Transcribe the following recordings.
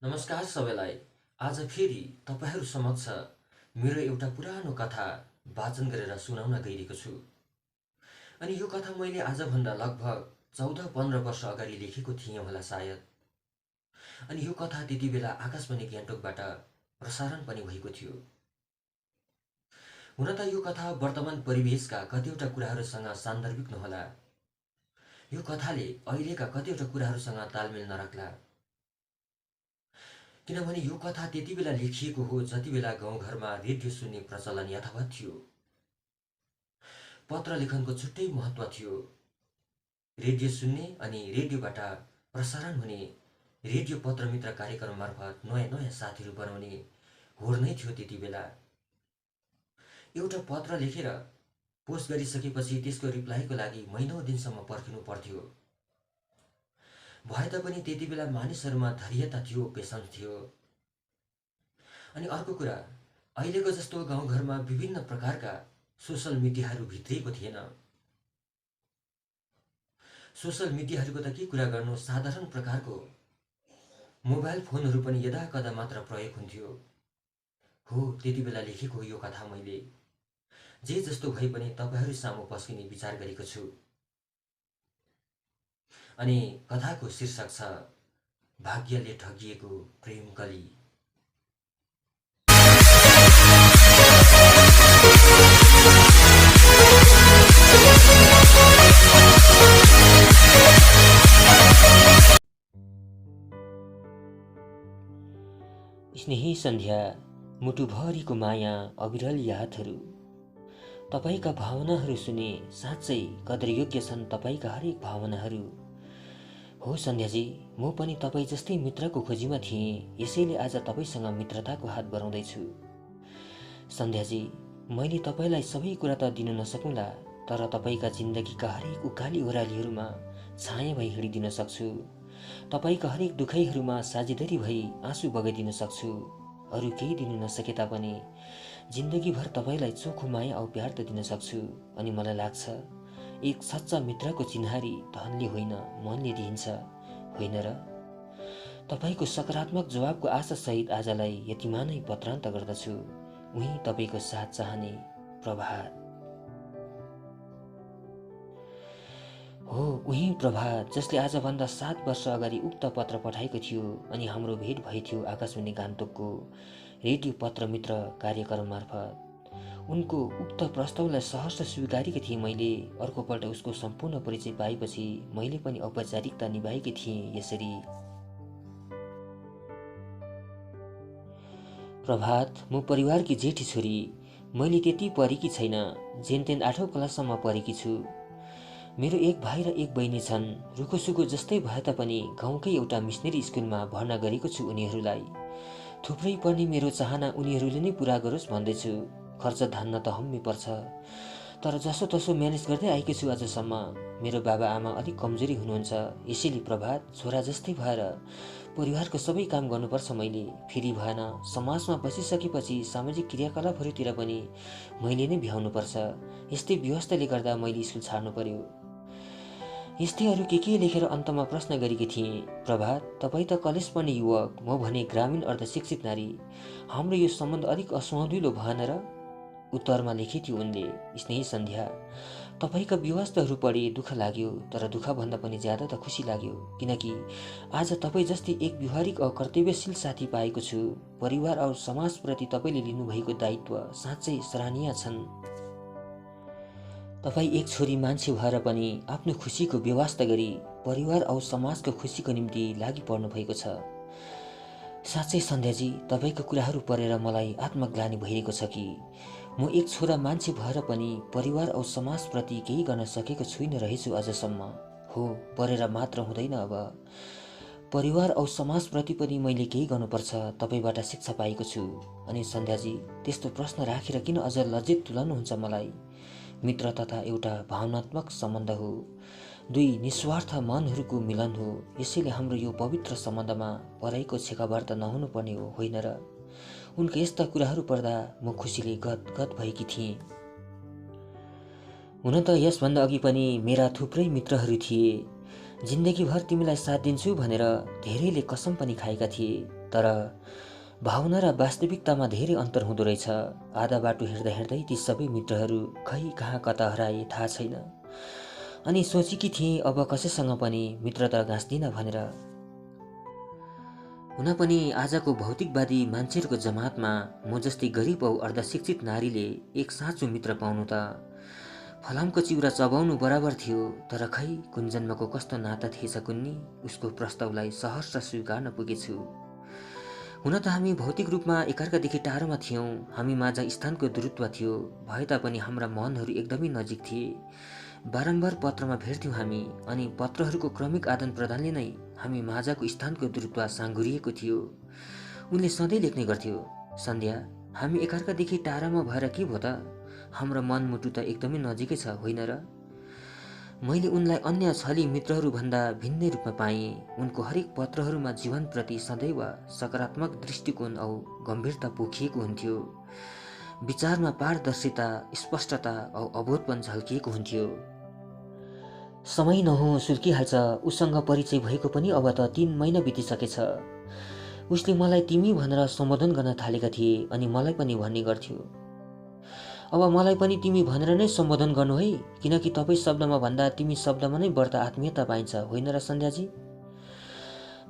नमस्कार सबैलाई। आज फेरि तपाईँहरू समक्ष मेरो एउटा पुरानो कथा वाचन गरेर सुनाउन गइरहेको छु। अनि यो कथा मैले आजभन्दा लगभग 14-15 वर्ष अगाडि लेखेको थिएँ होला सायद। अनि यो कथा त्यति बेला आकाशवाणी गान्तोकबाट प्रसारण पनि भएको थियो। हुन त यो कथा वर्तमान परिवेशका कतिवटा कुराहरूसँग सान्दर्भिक नहोला, यो कथाले अहिलेका कतिवटा कुराहरूसँग तालमेल नराख्ला, किनभने यो कथा त्यति बेला लेखिएको हो जति बेला गाउँघरमा रेडियो सुन्ने प्रचलन यथावत थियो। पत्र लेखनको छुट्टै महत्त्व थियो। रेडियो सुन्ने अनि रेडियोबाट प्रसारण हुने रेडियो पत्रमित्र कार्यक्रम मार्फत नयाँ नयाँ साथीहरू बनाउने होड नै थियो त्यति बेला। एउटा पत्र लेखेर पोस्ट गरिसकेपछि त्यसको रिप्लाईको लागि महिनौँ दिनसम्म पर्खिनु पर्थ्यो। भए तापनि त्यति बेला मानिसहरूमा धैर्यता थियो, पेशेन्स थियो। अनि अर्को कुरा, अहिलेको जस्तो गाउँघरमा विभिन्न प्रकारका सोसल मिडियाहरू भित्रिएको थिएन। सोसल मिडियाहरूको त के कुरा गर्नु, साधारण प्रकारको मोबाइल फोनहरू पनि यदाकदा मात्र प्रयोग हुन्थ्यो। हो, त्यति बेला लेखेको यो कथा मैले जे जस्तो भए पनि तपाईँहरू सामु पस्किने विचार गरेको छु। अनि कथाको शीर्षक छ भाग्यले ठगिएको प्रेम कली। स्नेही सन्ध्या, मुटुभरिको माया, अविरल यादहरू, तपाईका भावनाहरू सुने साँच्चै कदरयोग्य छन् तपाईका हरेक भावनाहरू। हो सन्ध्याजी, म पनि तपाईँ जस्तै मित्रको खोजीमा थिएँ, यसैले आज तपाईँसँग मित्रताको हात बढाउँदैछु। सन्ध्याजी, मैले तपाईँलाई सबै कुरा त दिन नसकुँला, तर तपाईँका जिन्दगीका हरेक उकाली ओह्रालीहरूमा छाया भई हिँडिदिन सक्छु। तपाईँका हरेक दुखाइहरूमा साझेदारी भई आँसु बगाइदिन सक्छु। अरू केही दिनु नसके तापनि जिन्दगीभर तपाईँलाई चोखो माया औ प्यार त दिन सक्छु। अनि मलाई लाग्छ एक सच्चा मित्रको चिन्हारी धनले होइन मनले दिइन्छ, होइन र? तपाईँको सकारात्मक जवाबको आशासहित आजलाई यतिमा नै पत्रान्त गर्दछु। उही तपाईँको साथ चाहने प्रभात। हो, उही प्रभात जसले आजभन्दा 7 वर्ष अगाडि उक्त पत्र पठाएको थियो अनि हाम्रो भेट भएथ्यो आकाशवाणी गान्तोकको रेडियो पत्र मित्र कार्यक्रम मार्फत। उनको उक्त प्रस्तावलाई सहर्ष स्वीकारेकी थिएँ मैले। अर्कोपल्ट उसको सम्पूर्ण परिचय पाएपछि मैले पनि औपचारिकता निभाएकी थिएँ यसरी। प्रभात, म परिवारकी जेठी छोरी। मैले त्यति पढेकी छैन, जेनतेन 8औं क्लाससम्म पढेकी छु। मेरो एक भाइ र एक बहिनी छन्। रुखोसुखो जस्तै भए तापनि गाउँकै एउटा मिसनरी स्कुलमा भर्ना गरेको छु उनीहरूलाई। थुप्रै पढ्ने मेरो चाहना उनीहरूले नै पुरा गरोस् भन्दैछु। खर्च धान्न त हम्मी पर्छ, तर जसो तसो म्यानेज गर्दै आएकी छु आजसम्म। मेरो बाबा आमा अलिक कमजोरी हुनुहुन्छ, यसैले प्रभात छोरा जस्तै भएर परिवारको सबै काम गर्नुपर्छ मैले। फेरि भएन, समाजमा बसिसकेपछि सामाजिक क्रियाकलापहरूतिर पनि मैले नै भ्याउनुपर्छ। यस्तै व्यवस्थाले गर्दा मैले स्कुल छाड्नु पर्यो। यस्तै अरू के लेखेर अन्तमा प्रश्न गरेकी थिएँ, प्रभात तपाईँ त कलेज पढ्ने युवक, म भने ग्रामीण अर्धशिक्षित नारी, हाम्रो यो सम्बन्ध अलिक असुहाउँदिलो भएन र? उत्तरमा लेखेथ्यो उनले, स्नेही सन्ध्या, तपाईँका व्यवस्थाहरू पढे दुःख लाग्यो, तर दुःखभन्दा पनि ज्यादा त खुसी लाग्यो, किनकि आज तपाईँ जस्तै एक व्यवहारिक औ कर्तव्यशील साथी पाएको छु। परिवार औ समाजप्रति तपाईँले लिनुभएको दायित्व साँच्चै सराहनीय छन्। तपाईँ एक छोरी मान्छे भएर पनि आफ्नो खुसीको व्यवस्था गरी परिवार औ समाजको खुसीको निम्ति लागि पर्नु भएको छ। साँच्चै सन्ध्याजी, तपाईँका कुराहरू पढेर मलाई आत्मग्लानि भइरहेको छ कि म एक छोरा मान्छे भएर पनि परिवार औ समाजप्रति केही गर्न सकेको छुइनँ रहेछु अझसम्म। हो, पढेर मात्र हुँदैन, अब परिवार औ समाजप्रति पनि मैले केही गर्नुपर्छ। तपाईँबाट शिक्षा पाएको छु। अनि सन्ध्याजी, त्यस्तो प्रश्न राखेर किन अझ लज्जित तुलाउनुहुन्छ मलाई? मित्र तथा एउटा भावनात्मक सम्बन्ध हो, दुई निस्वार्थ मनहरूको मिलन हो। यसैले हाम्रो यो पवित्र सम्बन्धमा पराईको छेकाबार त नहुनु पर्ने हो, होइन र? उनका यस्ता कुराहरू पढ्दा म खुसीले गदगद भएकी थिएँ। हुन त यसभन्दा अघि पनि मेरा थुप्रै मित्रहरू थिए। जिन्दगीभर तिमीलाई साथ दिन्छु भनेर धेरैले कसम पनि खाएका थिए। तर भावना र वास्तविकतामा धेरै अन्तर हुँदो रहेछ। आधा बाटो हिँड्दा हिँड्दै ती सबै मित्रहरू खै कहाँ कता हराए थाहा छैन। अनि सोचेकी थिएँ अब कसैसँग पनि मित्रता गाँच्दिनँ भनेर। हुन पनि आजको भौतिकवादी मान्छेहरूको जमातमा म जस्तै गरिब औ अर्धशिक्षित नारीले एक साँचो मित्र पाउनु त फलामको चिउरा चबाउनु बराबर थियो। तर खै कुन जन्मको कस्तो नाता थिएछ कुन्नी, उसको प्रस्तावलाई सहर्ष स्वीकार्न पुगेछु। हुन त हामी भौतिक रूपमा एकअर्कादेखि टाढोमा थियौँ, हामी माझ स्थानको दूरत्व थियो, भए तापनि हाम्रा मनहरू एकदमै नजिक थिए। बारम्बार पत्रमा भेट्थ्यौँ हामी, अनि पत्रहरूको क्रमिक आदान प्रदानले नै हामी माझको स्थानको दूरत्व साँघुरिएको थियो। उनले सधैँ लेख्ने गर्थ्यो, सन्ध्या हामी एकअर्कादेखि टाढामा भएर के भयो त, हाम्रो मनमुटु त एकदमै नजिकै छ होइन र? मैले उनलाई अन्य छली मित्रहरूभन्दा भिन्नै रूपमा पाएँ। उनको हरेक पत्रहरूमा जीवनप्रति सदैव सकारात्मक दृष्टिकोण औ गम्भीरता पोखिएको हुन्थ्यो। विचारमा पारदर्शिता, स्पष्टता औ अबोधपन झल्किएको हुन्थ्यो। समय नहो सुल्किहाल्छ, उसँग परिचय भएको पनि अब त 3 महिना बितिसकेछ। उसले मलाई तिमी भनेर सम्बोधन गर्न थालेका थिए अनि मलाई पनि भन्ने गर्थ्यो, अब मलाई पनि तिमी भनेर नै सम्बोधन गर्नु है, किनकि तपाईँ शब्दमा भन्दा तिमी शब्दमा नै बढ्ता आत्मीयता पाइन्छ होइन र सन्ध्याजी?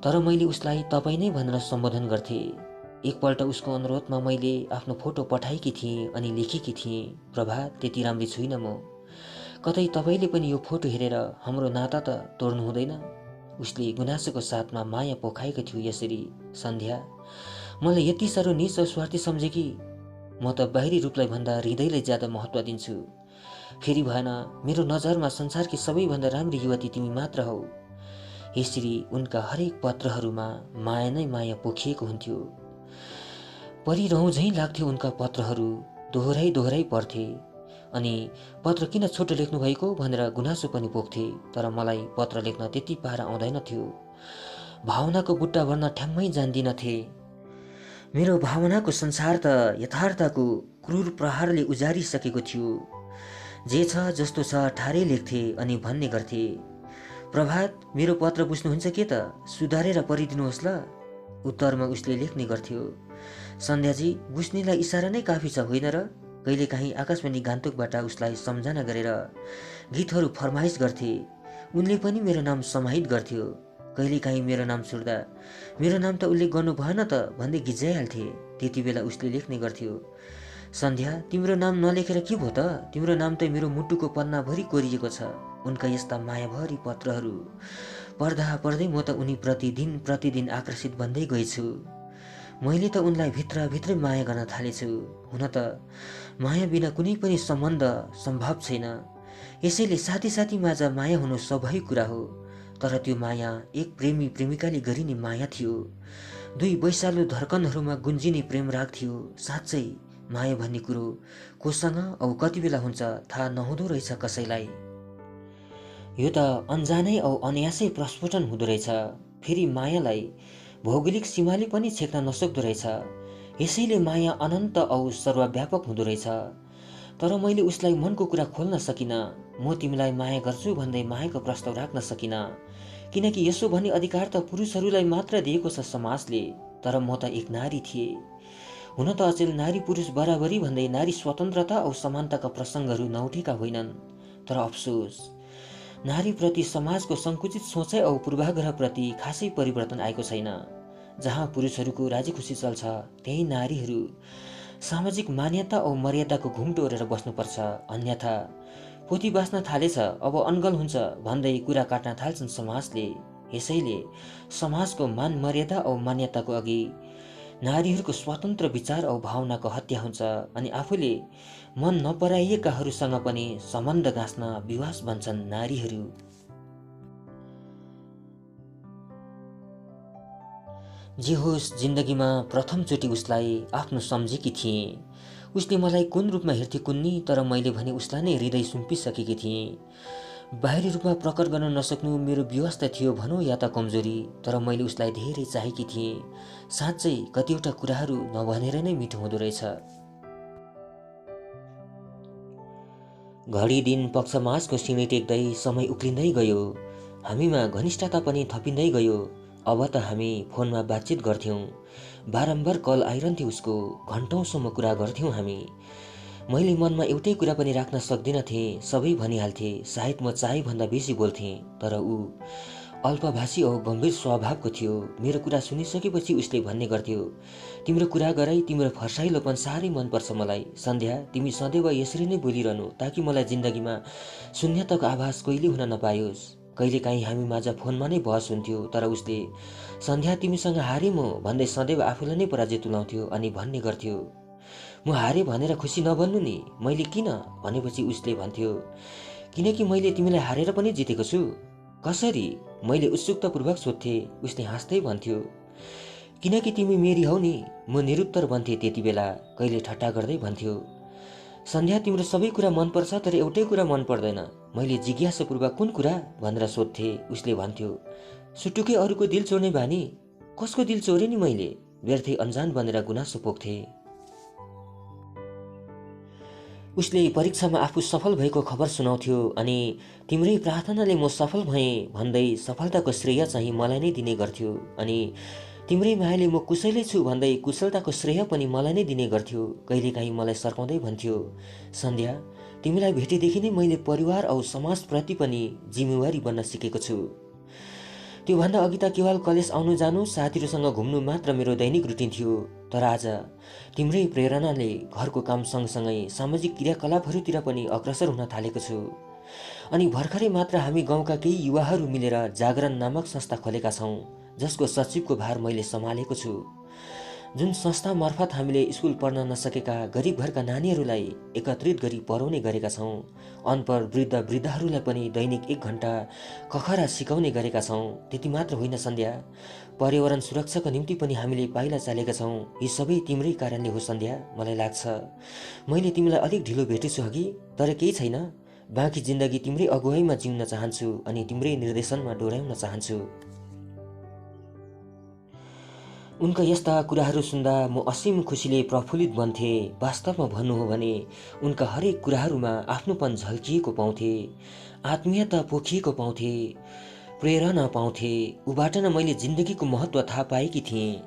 तर मैले उसलाई तपाईँ नै भनेर सम्बोधन गर्थेँ। एकपल्ट उसको अनुरोधमा मैले आफ्नो फोटो पठाएकी थिएँ अनि लेखेकी थिएँ, प्रभात त्यति राम्री छुइनँ म, कतै तपाईँले पनि यो फोटो हेरेर हाम्रो नाता त तोड्नु हुँदैन। उसले गुनासोको साथमा माया पोखाएको थियो यसरी, सन्ध्या मलाई यति साह्रो नीच औ स्वार्थी सम्झे कि म त बाहिरी रूपलाई भन्दा हृदयलाई ज्यादा महत्त्व दिन्छु। फेरि भएन, मेरो नजरमा संसारकी सबैभन्दा राम्री युवती तिमी मात्र हौ। यसरी उनका हरेक पत्रहरूमा माया नै माया पोखिएको हुन्थ्यो। परिरहँ झैँ लाग्थ्यो उनका पत्रहरू, दोहोऱ्याइ दोहोऱ्याइ पढ्थे अनि पत्र किन छोटो लेख्नु भएको भनेर गुनासो पनि पोख्थे। तर मलाई पत्र लेख्न त्यति पारा आउँदैन थियो। भावनाको बुट्टा भर्न ठ्याम्मै जान्दिनथे। मेरो भावनाको संसार त यथार्थको क्रूर प्रहारले उजारिसकेको थियो। जे छ जस्तो छ ठाडै लेख्थे अनि भन्ने गर्थे, प्रभात मेरो पत्र बुझ्नुहुन्छ के त, सुधारेर पढिदिनुहोस् ल। उत्तरमा उसले लेख्ने गर्थ्यो, सन्ध्याजी बुझ्नेलाई इसारा नै काफी छ होइन र? कहिलेकाहीँ आकाशवाणी गान्तोकबाट उसलाई सम्झना गरेर गीतहरू फरमाइस गर्थे। उनले पनि मेरो नाम समाहित गर्थ्यो। कहिलेकाहीँ मेरो नाम सुन्दा मेरो नाम त उल्लेख गर्नु भएन त भन्दै गिज्जाइहाल्थे। त्यति बेला उसले लेख्ने गर्थ्यो, सन्ध्या तिम्रो नाम नलेखेर के भयो त, तिम्रो नाम त मेरो मुटुको पन्नाभरि कोरिएको छ। उनका यस्ता मायाभरि पत्रहरू पढ्दा पढ्दै म त उनीप्रति दिन प्रतिदिन आकर्षित बन्दै गएछु। मैले त उनलाई भित्रभित्रै माया गर्न थालेछु। हुन त माया बिना कुनै पनि सम्बन्ध सम्भव छैन। यसैले साथी साथी माझ माया हुनु स्वाभाविक कुरा हो। तर त्यो माया एक प्रेमी प्रेमिकाले गरिने माया थियो। 2 वैशालु धड्कनहरूमा गुन्जिने प्रेम राग थियो। साँच्चै माया भन्ने कुरो कोसँग औ कति बेला हुन्छ थाहा नहुँदो रहेछ कसैलाई। यो त अन्जानै औ अनायासै प्रस्फुटन हुँदो रहेछ। फेरि मायालाई भौगोलिक सीमाले पनि छेक्न नसक्दो रहेछ। यसैले माया अनन्त औ सर्वव्यापक हुँदो रहेछ। तर मैले उसलाई मनको कुरा खोल्न सकिनँ। म तिमीलाई माया गर्छु भन्दै मायाको प्रस्ताव राख्न सकिनँ, किनकि यसो भन्ने अधिकार त पुरुषहरूलाई मात्र दिएको छ समाजले। तर म त एक नारी थिएँ। हुन त अचेल नारी पुरुष बराबरी भन्दै नारी स्वतन्त्रता औ समानताका प्रसङ्गहरू नउठेका होइनन्। तर अफसोस, नारीप्रति समाजको सङ्कुचित सोचाइ औ पूर्वाग्रहप्रति खासै परिवर्तन आएको छैन। जहाँ पुरुषहरूको राजी खुसी चल्छ त्यही नारीहरू सामाजिक मान्यता औ मर्यादाको घुम्टो ओढेर बस्नुपर्छ, अन्यथा पोथी बाँच्न थालेछ अब अनगल हुन्छ भन्दै कुरा काट्न थाल्छन् समाजले। यसैले समाजको मान मर्यादा औ मान्यताको अघि नारीहरूको स्वतन्त्र विचार औ भावनाको हत्या हुन्छ अनि आफूले मन नपराइएकाहरूसँग पनि सम्बन्ध गाँच्न विवश बन्छन् नारीहरू। जे होस्, जिन्दगीमा प्रथमचोटि उसलाई आफ्नो सम्झेकी थिएँ। उसले मलाई कुन रूपमा हेर्थे कुन्नी, तर मैले भने उसलाई नै हृदय सुम्पिसकेकी थिएँ। बाहिरी रूपमा प्रकट गर्न नसक्नु मेरो व्यवस्था थियो भनौँ या त कमजोरी, तर मैले उसलाई धेरै चाहेकी थिएँ। साँच्चै कतिवटा कुराहरू नभनेर नै मिठो हुँदो रहेछ। घडी दिन पक्ष माझको सिँढी टेक्दै समय उक्लिँदै गयो। हामीमा घनिष्ठता पनि थपिँदै गयो। अब त हामी फोनमा बातचित गर्थ्यौँ। बारम्बार कल आइरहन्थ्यो उसको, घन्टौँसम्म कुरा गर्थ्यौँ हामी। मैले मनमा एउटै कुरा पनि राख्न सक्दिनँ थिएँ, सबै भनिहाल्थेँ। सायद म चाहेभन्दा बेसी बोल्थेँ, तर ऊ अल्पभाषी औ गम्भीर स्वभावको थियो। मेरो कुरा सुनिसकेपछि उसले भन्ने गर्थ्यो, तिम्रो कुरा गराई तिम्रो फर्साइलोपन साह्रै मनपर्छ मलाई। सन्ध्या, तिमी सदैव यसरी नै बोलिरहनु ताकि मलाई जिन्दगीमा शून्यताको आभास कहिले हुन नपायोस्। कहिलेकाहीँ हामी माझ फोनमा नै बहस हुन्थ्यो, तर उसले सन्ध्या तिमीसँग हारे म भन्दै सदैव आफूलाई नै पराजय तुलाउँथ्यो अनि भन्ने गर्थ्यो, म हारे भनेर खुसी नबन्नु नि। मैले किन भनेपछि उसले भन्थ्यो, किनकि मैले तिमीलाई हारेर पनि जितेको छु। कसरी? मैले उत्सुकतापूर्वक सोध्थेँ। उसले हाँस्दै भन्थ्यो, किनकि तिमी मेरी हौ नि। म निरुत्तर भन्थेँ त्यति बेला। कहिले ठट्टा गर्दै भन्थ्यो, सन्ध्या तिम्रो सबै कुरा मनपर्छ तर एउटै कुरा मन पर्दैन। मैले जिज्ञासापूर्वक कुन कुरा भनेर सोध्थेँ। उसले भन्थ्यो, सुटुकै अरूको दिल चोर्ने बानी। कसको दिल चोरे नि मैले? व्यर्थै अनजान बनेर गुनासो पोख्थेँ। उसले परीक्षामा आफू सफल भएको खबर सुनाउँथ्यो अनि तिम्रै प्रार्थनाले म सफल भएँ भन्दै सफलताको श्रेय चाहिँ मलाई नै दिने गर्थ्यो। अनि तिम्रै मायाले म कुशलै छु भन्दै कुशलताको श्रेय पनि मलाई नै दिने गर्थ्यो। कहिलेकाहीँ मलाई सर्काउँदै भन्थ्यो, सन्ध्या तिमीलाई भेटेदेखि नै मैले परिवार औ समाजप्रति पनि जिम्मेवारी बन्न सिकेको छु। त्योभन्दा अघि त केवल कलेज आउनु जानु, साथीहरूसँग घुम्नु मात्र मेरो दैनिक रुटिन थियो। तर आज तिम्रै प्रेरणाले घरको काम सँगसँगै सामाजिक क्रियाकलापहरूतिर पनि अग्रसर हुन थालेको छु। अनि भर्खरै मात्र हामी गाउँका केही युवाहरू मिलेर जागरण नामक संस्था खोलेका छौँ, जसको सचिवको भार मैले सम्हालेको छु। जुन संस्था मार्फत हामीले स्कुल पढ्न नसकेका गरिब घरका नानीहरूलाई एकत्रित गरी पढाउने गरेका छौँ। अनपढ वृद्ध वृद्धाहरूलाई पनि दैनिक 1 घण्टा कखरा सिकाउने गरेका छौँ। त्यति मात्र होइन सन्ध्या, पर्यावरण सुरक्षाको निम्ति पनि हामीले पाइला चालेका छौँ। यी सबै तिम्रै कारणले हो सन्ध्या। मलाई लाग्छ मैले तिमीलाई अलिक ढिलो भेटेछु हगि, तर केही छैन। बाँकी जिन्दगी तिम्रै अगुवाईमा जिउन चाहन्छु अनि तिम्रै निर्देशनमा डोर्याउन चाहन्छु। उनका यस्ता कुराहरू सुन्दा म असीम खुसीले प्रफुल्लित बन्थेँ। वास्तवमा भन्नु हो भने उनका हरेक कुराहरूमा आफ्नोपन झल्किएको पाउँथेँ, आत्मीयता पोखिएको पाउँथेँ, प्रेरणा पाउँथेँ। उबाट नै मैले जिन्दगीको महत्त्व थाहा पाएकी थिएँ।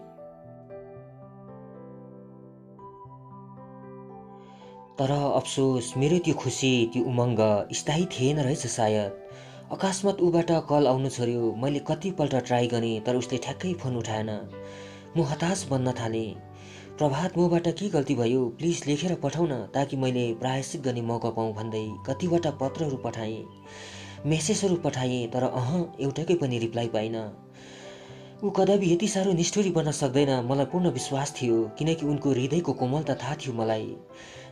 तर अफसोस मेरो त्यो खुसी, त्यो उमङ्ग स्थायी थिएन रहेछ सायद। अकस्मात ऊबाट कल आउनु छोड्यो। मैले कतिपल्ट ट्राई गरेँ तर उसले ठ्याक्कै फोन उठाएन। म हताश बन्न थालेँ। प्रभात, मबाट के गल्ती भयो? प्लिज लेखेर पठाउन ताकि मैले प्रायश्चित गर्ने मौका पाऊँ भन्दै कतिवटा पत्रहरू पठाएँ, मेसेजहरू पठाएँ, तर एउटाकै पनि रिप्लाई पाइनँ। ऊ कदापि यति साह्रो निष्ठुरी बन्न सक्दैन मलाई पूर्ण विश्वास थियो, किनकि उनको हृदयको कोमलता थाहा थियो मलाई।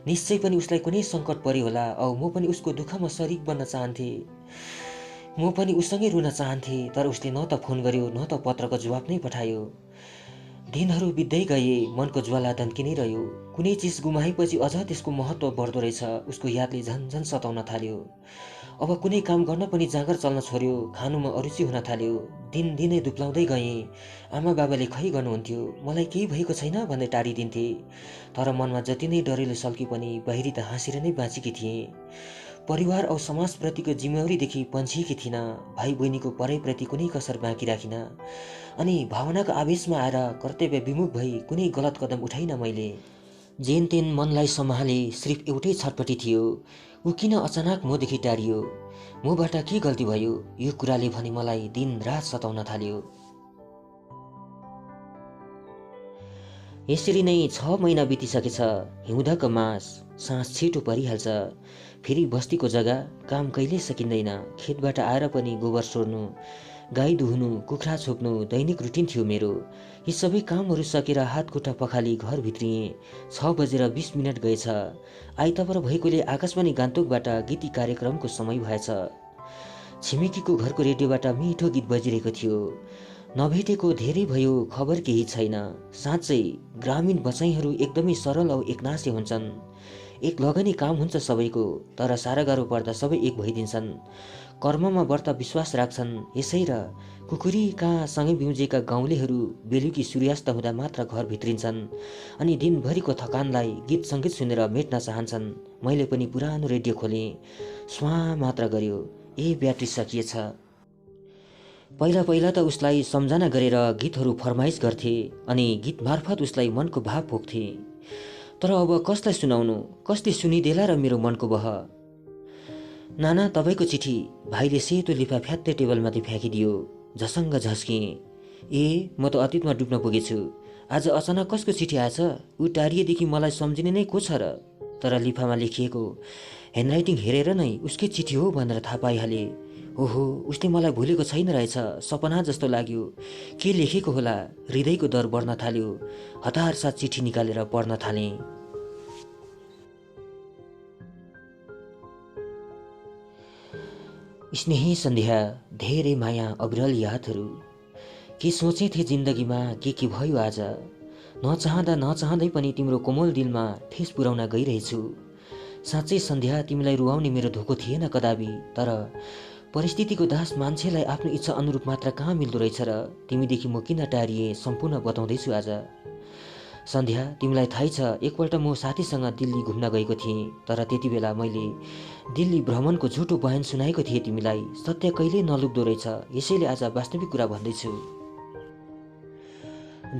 निश्चय पनि उसलाई कुनै सङ्कट पर्यो होला औ म पनि उसको दुःखमा सरिक बन्न चाहन्थेँ। म पनि उसँगै रुन चाहन्थेँ, तर उसले न त फोन गर्यो न त पत्रको जवाफ नै पठायो। दिनहरू बित्दै गए, मनको ज्वाला धन्किनै रह्यो। कुनै चिज गुमाएपछि अझ त्यसको महत्त्व बढ्दो रहेछ। उसको यादले झन् सताउन थाल्यो। अब कुनै काम गर्न पनि जाँगर चल्न छोड्यो, खानुमा अरुचि हुन थाल्यो। दिनदिनै दुब्लाउँदै गएँ। आमा बाबाले खै गर्नुहुन्थ्यो, मलाई केही भएको छैन भन्दै टाढिदिन्थे। तर मनमा जति नै डरले सल्के पनि बाहिरी त हाँसेर नै बाँचेकी थिएँ। परिवार औ समाजप्रतिको जिम्मेवारीदेखि पन्छिएकी थिइनँ। भाइ बहिनीको पढाइप्रति कुनै कसर बाँकी राखिनँ। अनि भावनाको आवेशमा आएर कर्तव्य विमुख भई कुनै गलत कदम उठाइनँ मैले। जेन तेन मनलाई सम्हाले, सिर्फ एउटै छटपटी थियो, ऊ किन अचानक मदेखि टाढियो? मबाट के गल्ती भयो? यो कुराले भने मलाई दिन रात सताउन थाल्यो। यसरी नै 6 महिना बितिसकेछ। हिउँदको मास, साँझ छिटो परिहाल्छ। फेरि बस्तीको जग्गा, काम कहिल्यै सकिँदैन। खेतबाट आएर पनि गोबर सोर्नु, गाई दुहुनु, कुखुरा छोप्नु दैनिक रुटिन थियो मेरो। यी सबै कामहरू सकेर हात खुट्टा पखाली घर भित्रिएँ। 6:20 गएछ। आइतबार भएकोले आकाशवाणी गान्तोकबाट गीति कार्यक्रमको समय भएछ। छिमेकीको घरको रेडियोबाट मिठो गीत बजिरहेको थियो। नभेटेको धेरै भयो, खबर केही छैन। साँच्चै ग्रामीण बचाइहरू एकदमै सरल औ एकनासे हुन्छन्। एक लगनी काम हुन्छ सबैको, तर साह्रो गाह्रो पर्दा सबै एक भइदिन्छन्। कर्ममा व्रत विश्वास राख्छन्। यसै र कुकुरी कहाँ सँगै बिउजेका गाउँलेहरू बेलुकी सूर्यास्त हुँदा मात्र घर भित्रिन्छन् अनि दिनभरिको थकानलाई गीत सङ्गीत सुनेर मेट्न चाहन्छन्। मैले पनि पुरानो रेडियो खोलेँ। स्वाँ मात्र गर्यो। ब्याट्री सकिएछ। पहिला पहिला त उसलाई सम्झना गरेर गीतहरू फरमाइस गर्थे अनि गीत मार्फत उसलाई मनको भाव पोख्थे। तर अब कसलाई सुनाउनु, कसले सुनिदेला र मेरो मनको बह। नाना तपाईँको चिठी। भाइले सेतो लिफा फ्यात्तै टेबलमाथि फ्याँकिदियो। झसङ्ग झस्केँ। ए म त अतीतमा डुब्न पुगेछु। आज अचानक कसको चिठी आएछ? ऊ टारिएदेखि मलाई सम्झिने नै को छ र? तर लिफामा लेखिएको ह्यान्डराइटिङ हेरेर नै उसकै चिठी हो भनेर थाहा पाइहाले। ओहो, उसले मलाई भुलेको छैन रहेछ। सपना जस्तो लाग्यो। के लेखेको होला? हृदयको दर बढ्न थाल्यो। हतार साथ चिठी निकालेर पढ्न थालेँ। स्नेही सन्ध्या, धेरै माया, अविरल यादहरू। के सोचेथे जिन्दगीमा, के भयो आज। नचाहँदा नचाहँदै पनि तिम्रो कोमल दिलमा ठेस पुर्याउन गइरहेछु। साँच्चै सन्ध्या, तिमीलाई रुवाउने मेरो धोको थिएन कदापि। तर परिस्थितिको दास मान्छेलाई आफ्नो इच्छा अनुरूप मात्र कहाँ मिल्दो रहेछ र? तिमीदेखि म किन टारिए सम्पूर्ण बताउँदैछु आज। सन्ध्या, तिमीलाई थाहै छ, एकपल्ट म साथीसँग दिल्ली घुम्न गएको थिएँ। तर त्यति बेला मैले दिल्ली भ्रमणको झुटो बयान सुनाएको थिएँ तिमीलाई। सत्य कहिल्यै नलुक्दो रहेछ। यसैले आज वास्तविक कुरा भन्दैछु।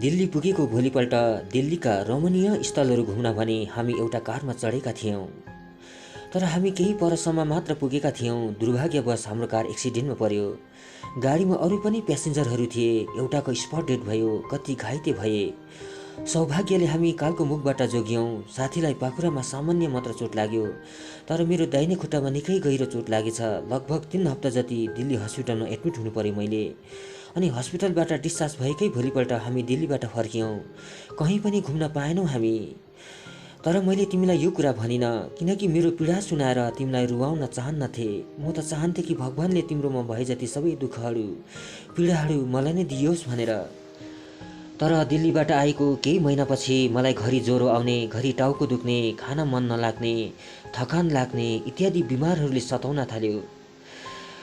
दिल्ली पुगेको भोलिपल्ट दिल्लीका रमणीय स्थलहरू घुम्न भने हामी एउटा कारमा चढेका थियौँ। तर हामी केही परसम्म मात्र पुगेका थियौँ। दुर्भाग्यवश हाम्रो कार एक्सिडेन्टमा पर्यो। गाडीमा अरू पनि प्यासेन्जरहरू थिए। एउटाको स्पट डेड भयो, कति घाइते भए। सौभाग्यले हामी कालको मुखबाट जोग्यौँ। साथीलाई पाखुरामा सामान्य मात्र चोट लाग्यो। तर मेरो दाहिने खुट्टामा निकै गहिरो चोट लागेछ। लगभग 3 हप्ता जति दिल्ली हस्पिटलमा एडमिट हुनु पर्यो मैले। अनि हस्पिटलबाट डिस्चार्ज भएकै भोलिपल्ट हामी दिल्लीबाट फर्क्यौँ। कहीँ पनि घुम्न पाएनौँ हामी। तर मैले तिमीलाई यो कुरा भनिनँ किनकि मेरो पीडा सुनाएर तिमीलाई रुवाउन चाहन्नथे। म त चाहन्थे कि भगवानले तिम्रोमा भए जति सबै दुःखहरू, पीडाहरू मलाई नै दियोस् भनेर। तर दिल्लीबाट आएको केही महिनापछि मलाई घरि ज्वरो आउने, घरि टाउको दुख्ने, खान मन नलाग्ने, थकान लाग्ने इत्यादि बिमारहरूले सताउन थाल्यो।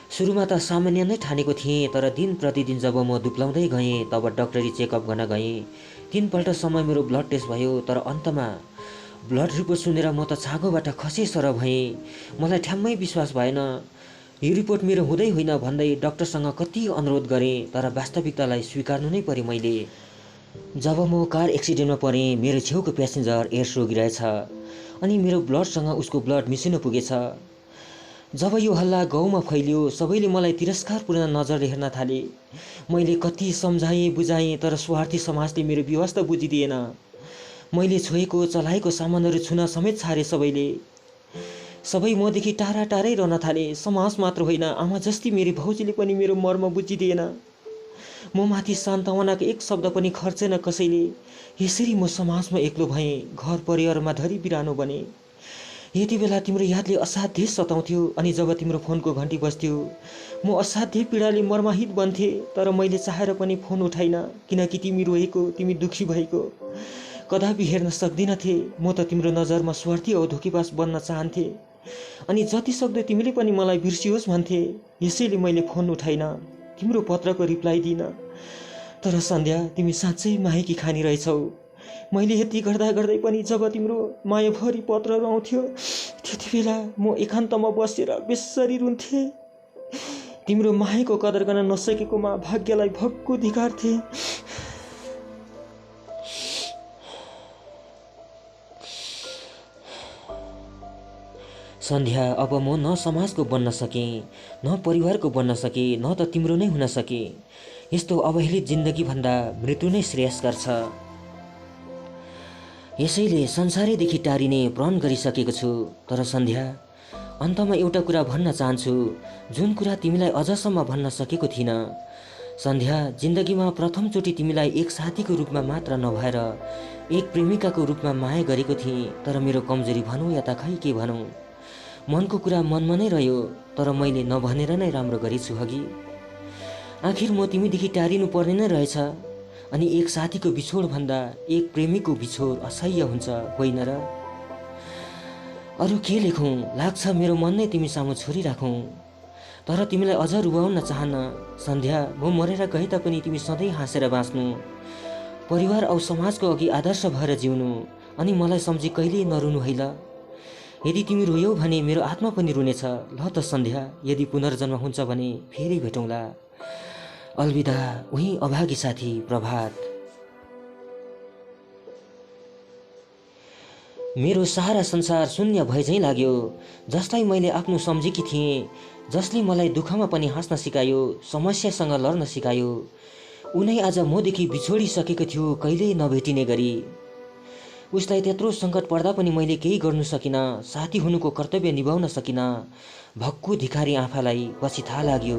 सुरुमा त सामान्य नै ठानेको थिएँ। तर दिन प्रतिदिन जब म दुब्लाउँदै गएँ तब डक्टरी चेकअप गर्न गएँ। 3 पल्टसम्म मेरो ब्लड टेस्ट भयो। तर अन्तमा ब्लड रिपोर्ट सुनेर म त छागोबाट खसे सर भएँ। मलाई ठ्याम्मै विश्वास भएन। यो रिपोर्ट मेरो हुँदै होइन भन्दै डाक्टरसँग कति अनुरोध गरेँ। तर वास्तविकतालाई स्वीकार्नु नै पर्यो मैले। जब म कार एक्सिडेन्टमा परेँ, मेरो छेउको प्यासेन्जर एड्स रोगी रहेछ अनि मेरो ब्लडसँग उसको ब्लड मिसिन पुगेछ। जब यो हल्ला गाउँमा फैलियो, सबैले मलाई तिरस्कारपूर्ण नजरले हेर्न थाले। मैले कति सम्झाएँ बुझाएँ, तर स्वार्थी समाजले मेरो व्यवस्था बुझिदिएन। मैले छोएको चलाएको सामानहरू छुन समेत छाडे सबैले। सबै मदेखि टाढा टाढै रहन थाले। समाज मात्र होइन, आमा जस्ती मेरी भौजीले पनि मेरो मर्म बुझिदिएन। म माथि सान्त्वनाको एक शब्द पनि खर्चेन कसैले। यसरी म समाजमा एक्लो भएँ, घर परिवारमा धरी बिरानो बने। यति बेला तिम्रो यादले असाध्यै सताउँथ्यो अनि जब तिम्रो फोनको घन्टी बज्थ्यो म असाध्यै पीडाले मर्माहित बन्थेँ। तर मैले चाहेर पनि फोन उठाइन किनकि तिमी रोएको, तिमी दुखी भएको कदापि हेर्न सक्दिनथे। म त तिम्रो नजरमा स्वार्थी औ धोकेबाज बन्न चाहन्थे अनि जति सक्दो तिमीले पनि मलाई बिर्सियोस् भन्थे। यसैले मैले फोन उठाइन, तिम्रो पत्रको रिप्लाई दिन। तर सन्ध्या, तिमी साँच्चै माहेकी खानी रहेछौ। मैले यति गर्दा गर्दै पनि जब तिम्रो मायाभरि पत्रहरू आउँथ्यो त्यति बेला म एकान्तमा बसेर बेसरी रुन्थेँ। तिम्रो मायाको कदर गर्न नसकेकोमा भाग्यलाई भक्कु धिक्कार्थे। सन्ध्या, अब म न समाजको बन्न सकेँ, न परिवारको बन्न सकेँ, न त तिम्रो नै हुन सकेँ। यस्तो अवहेलित जिन्दगीभन्दा मृत्यु नै श्रेयस्कर छ। यसैले संसारैदेखि टारिने प्रण गरिसकेको छु। तर सन्ध्या, अन्तमा एउटा कुरा भन्न चाहन्छु, जुन कुरा तिमीलाई अझसम्म भन्न सकेको थिइनँ। सन्ध्या, जिन्दगीमा प्रथमचोटि तिमीलाई एक साथीको रूपमा मात्र नभएर एक प्रेमिकाको रूपमा माया गरेको थिएँ। तर मेरो कमजोरी भनौँ या त खै के भनौँ, मनको कुरा मनमा नै रह्यो। तर मैले नभनेर नै राम्रो गरेछु हगि। आखिर म तिमीदेखि टारिनु पर्ने नै रहेछ। अनि एक साथीको बिछोड भन्दा एक प्रेमीको बिछोड असह्य हुन्छ होइन र? अरू के लेखौँ, लाग्छ मेरो मन नै तिमी सामु छोडिराखौँ। तर तिमीलाई अझ रुवाउन चाहन्न। सन्ध्या, म मरेर गए तापनि तिमी सधैँ हाँसेर बाँच्नु, परिवार औ समाजको अघि आदर्श भएर जिउनु अनि मलाई सम्झी कहिल्यै नरुनु है ल। यदि तिमी रोयौ भने मेरो आत्मा पनि रुनेछ। ल त सन्ध्या, यदि पुनर्जन्म हुन्छ भने फेरि भेटौँला। अलविदा उही अभागी साथी प्रभात। मेरो सारा संसार शून्य भए झैँ लाग्यो। जसलाई मैले आफ्नो सम्झेकी थिएँ, जसले मलाई दुःखमा पनि हाँस्न सिकायो, समस्यासँग लड्न सिकायो, उनै आज मदेखि बिछोडिसकेको थियो कहिल्यै नभेटिने गरी। उसलाई त्यत्रो सङ्कट पर्दा पनि मैले केही गर्नु सकिनँ, साथी हुनुको कर्तव्य निभाउन सकिनँ। भक्कु धिखारी आँखालाई पछि थाहा लाग्यो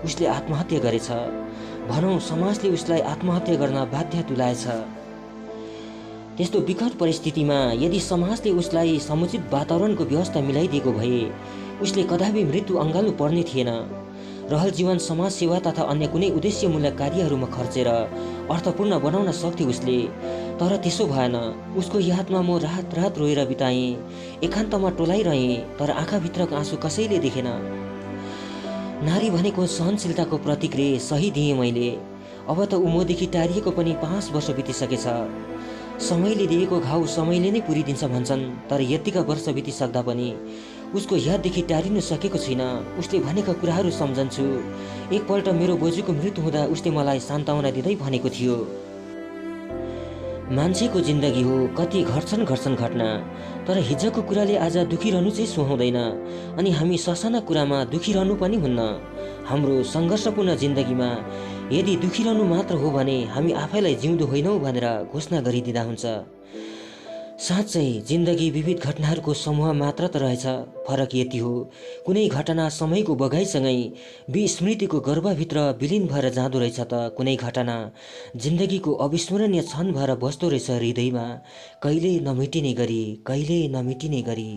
उसले आत्महत्या गरेछ। भनौँ समाजले उसलाई आत्महत्या गर्न बाध्य तुल्याएछ। त्यस्तो विकट परिस्थितिमा यदि समाजले उसलाई समुचित वातावरणको व्यवस्था मिलाइदिएको भए उसले कदापि मृत्यु अँगाल्नु पर्ने थिएन। रहल जीवन समाज सेवा तथा अन्य कुनै उद्देश्यमूलक कार्यहरूमा खर्चेर अर्थपूर्ण बनाउन सक्थ्यो उसले। तर त्यसो भएन। उसको यादमा म रात रात रोएर बिताएँ, एकान्तमा टोलाइरहेँ, तर आँखाभित्रको आँसु कसैले देखेन। नारी भनेको सहनशीलताको प्रतीक रे, सही दिएँ मैले। अब त ऊ मदेखि टारिएको पनि 5 वर्ष बितिसकेछ। समयले दिएको घाउ समयले नै पुरिदिन्छ भन्छन्, तर यतिका वर्ष बितिसक्दा पनि उसको याददेखि टारिनु सकेको छुइनँ। उसले भनेका कुराहरू सम्झन्छु। एकपल्ट मेरो बोजूको मृत्यु हुँदा उसले मलाई सान्त्वना दिँदै भनेको थियो, मान्छेको जिन्दगी हो, कति घट्छन् घटना, तर हिजोको कुराले आज दुखिरहनु चाहिँ सुहाउँदैन। अनि हामी ससाना कुरामा दुखिरहनु पनि हुन्न। हाम्रो सङ्घर्षपूर्ण जिन्दगीमा यदि दुखिरहनु मात्र हो भने हामी आफैलाई जिउँदो होइनौँ भनेर घोषणा गरिदिँदा हुन्छ। साँच्चै जिन्दगी विविध घटनाहरूको समूह मात्र त रहेछ। फरक यति हो, कुनै घटना समयको बगाइसँगै विस्मृतिको गर्भभित्र विलिन भएर जाँदो रहेछ त कुनै घटना जिन्दगीको अविस्मरणीय क्षण भएर बस्दो रहेछ हृदयमा, कहिले नमेटिने गरी, कहिले नमेटिने गरी।